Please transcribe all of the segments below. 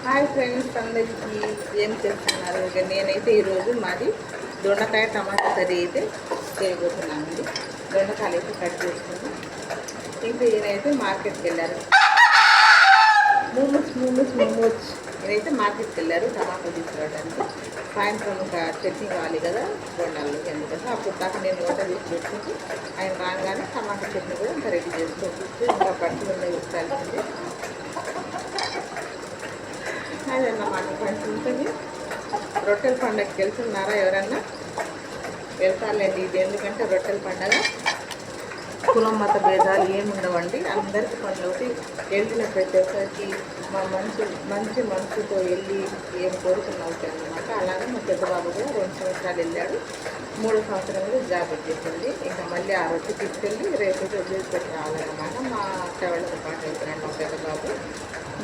Hi friends, అందరికీ ఏం చేస్తున్నారు? ఇక నేనైతే ఈరోజు మాది దొండకాయ టమాటా కర్రీ అయితే చేయబోతున్నానండి. దొండకాయలు అయితే కట్ చేసుకుని ఇంకా ఈయనైతే మార్కెట్కి వెళ్ళారు. మూమూస్ ఈయనైతే మార్కెట్కి వెళ్ళారు టమాటా తీసుకురావడానికి. సాయంత్రం ఇంకా చట్నీ కావాలి కదా బొండాలు, ఎందుకంటే అప్పుడు దాకా నేను వంట చేసి పెట్టుకుంటే ఆయన రాగానే టమాటా చట్నీ కూడా ఇంకా రెడీ చేసుకోవచ్చు. ఇంకా బట్టలు ఉన్నాయి ఉత్తాల్సింది అదన్నమాట ఫ్రెండ్స్. ఉంటుంది రొట్టెల పండుగకి వెళ్తున్నారా ఎవరన్నా? వెళ్తారులేండి. ఇది ఎందుకంటే రొట్టెల పండుగ కులం మత భేదాలు ఏముండవండి, అందరికీ పనులు ఒకటి. వెళ్ళిన ప్రతి ఒక్కరికి మా మంచి మనసుతో వెళ్ళి ఏం కోరుకున్న అవుతాయి అన్నమాట. అలాగే మా పెద్దబాబు కూడా 2 సంవత్సరాలు వెళ్ళాడు, 3వ సంవత్సరంలో జాబ్ వచ్చేసింది. ఇంకా మళ్ళీ ఆ రొట్టె తీసుకెళ్ళి రేపు వదిలిపెట్టి రావాలన్నమాట. మా అత్తవాళ్ళతో పాటు వెళ్తున్నాను మా పెద్దబాబు.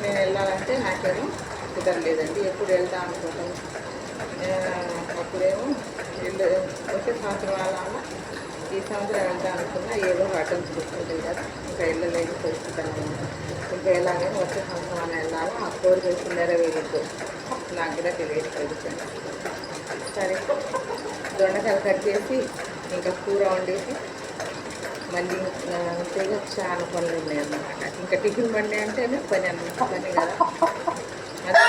నేను వెళ్ళాలంటే నాకేమో కుదరలేదండి. ఎప్పుడు వెళ్దాం అనుకుంటాం, అప్పుడేమో వచ్చే సంవత్సరం వాళ్ళ ఈ సంవత్సరం వెళ్దాం అనుకున్నా ఏదో అటెంప్ట్స్ కూర్చుంటుంది కదా, ఇంకా వెళ్ళలేదు పరిస్థితి అనమాట. ఇంకా ఎలాగైనా వచ్చే సంవత్సరం అని వెళ్ళాలి. ఆ కోరిక నెరవేరుద్దు, నాకు కూడా తెలియదు తెలుస్తుంది. సరే, దొండకాయలు కట్ చేసి ఇంకా కూర వండేసి మళ్ళీ అంతేగా చాలా పనులు ఉన్నాయన్నమాట. ఇంకా టిఫిన్ బండి అంటేనే పని కదా. అది